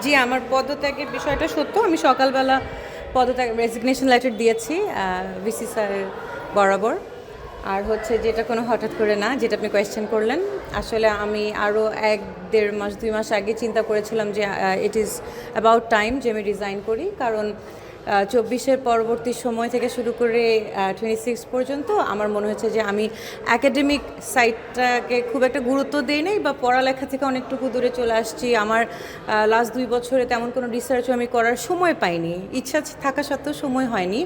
জি, আমার পদত্যাগের বিষয়টা সত্য। আমি সকালবেলা পদত্যাগ রেজিগনেশন লেটার দিয়েছি ভিসি স্যারের বরাবর। আর হচ্ছে যেটা কোনো হঠাৎ করে না, যেটা আপনি কোয়েশ্চেন করলেন। আসলে আমি আরও 1-1.5 মাস 2 মাস আগে চিন্তা করেছিলাম যে ইট ইজ অ্যাবাউট টাইম যে আমি রিজাইন করি, কারণ 24-এর পরবর্তী সময় থেকে শুরু করে 26 পর্যন্ত আমার মনে হচ্ছে যে আমি অ্যাকাডেমিক সাইডটাকে খুব একটা গুরুত্ব দিই নাই, বা পড়ালেখা থেকে অনেকটুকু দূরে চলে আসছি। আমার লাস্ট 2 বছরে তেমন কোনো রিসার্চও আমি করার সময় পাইনি, ইচ্ছা থাকা সত্ত্বেও সময় হয়নি।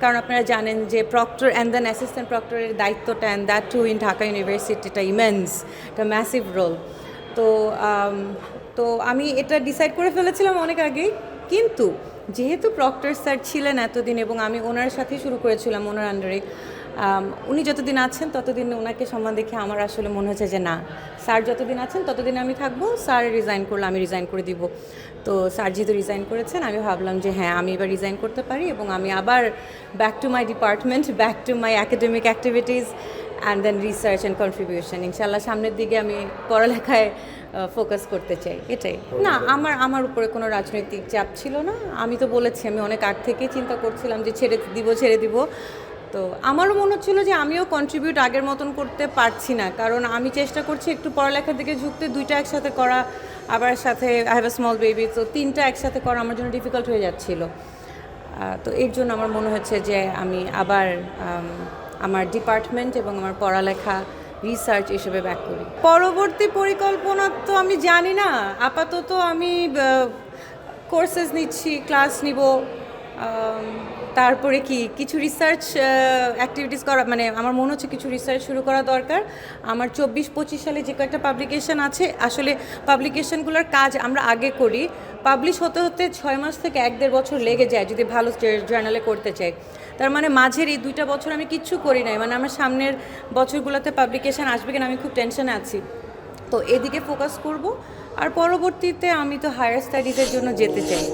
কারণ আপনারা জানেন যে প্রক্টর অ্যান্ড দেন অ্যাসিস্ট্যান্ট প্রক্টরের দায়িত্বটা, and that too in Dhaka ইউনিভার্সিটিটা ইমেন্স, একটা ম্যাসিভ রোল। তো তো আমি এটা ডিসাইড করে ফেলেছিলাম অনেক আগেই, কিন্তু যেহেতু প্রক্টর স্যার ছিলেন এতদিন এবং আমি ওনার সাথেই শুরু করেছিলাম, ওনার আন্ডারে উনি যতদিন আছেন ততদিন ওনাকে সম্মান দেখে আমার আসলে মনে হচ্ছে যে না, স্যার যতদিন আছেন ততদিন আমি থাকবো, স্যার রিজাইন করলে আমি রিজাইন করে দিব। তো স্যার যেহেতু রিজাইন করেছেন, আমি ভাবলাম যে হ্যাঁ, আমি এবার রিজাইন করতে পারি এবং আমি আবার back to my department, back to my academic activities and then research and contribution. ইনশাল্লাহ সামনের দিকে আমি পড়ালেখায় ফোকাস করতে চাই, এটাই। না, আমার উপরে কোনো রাজনৈতিক চাপ ছিল না। আমি তো বলেছি, আমি অনেক আগ থেকেই চিন্তা করছিলাম যে ছেড়ে দিব। তো আমারও মনে হচ্ছিলো যে আমিও কন্ট্রিবিউট আগের মতন করতে পারছি না, কারণ আমি চেষ্টা করছি একটু পড়ালেখার দিকে ঝুঁকতে, 2টা একসাথে করা, আবার সাথে I have a small baby, তো 3টা একসাথে করা আমার জন্য ডিফিকাল্ট হয়ে যাচ্ছিলো। তো এর জন্য আমার মনে হচ্ছে যে আমি আবার আমার ডিপার্টমেন্ট এবং আমার পড়ালেখা রিসার্চ এসবে ব্যাক করি। পরবর্তী পরিকল্পনা তো আমি জানি না, আপাতত আমি কোর্সেস নিচ্ছি, ক্লাস নিব, তারপরে কিছু রিসার্চ অ্যাক্টিভিটিস করা, মানে আমার মনে হচ্ছে কিছু রিসার্চ শুরু করা দরকার। আমার 24-25 সালে যে কয়েকটা পাবলিকেশন আছে, আসলে পাবলিকেশনগুলোর কাজ আমরা আগে করি, পাবলিশ হতে হতে 6 মাস থেকে 1-1.5 বছর লেগে যায় যদি ভালো জার্নালে করতে চাই। তার মানে মাঝের এই 2টা বছর আমি কিচ্ছু করি নাই, মানে আমার সামনের বছরগুলোতে পাবলিকেশন আসবে কিনা আমি খুব টেনশনে আছি। তো এদিকে ফোকাস করব, আর পরবর্তীতে আমি তো হায়ার স্টাডিজের জন্য যেতে চাই।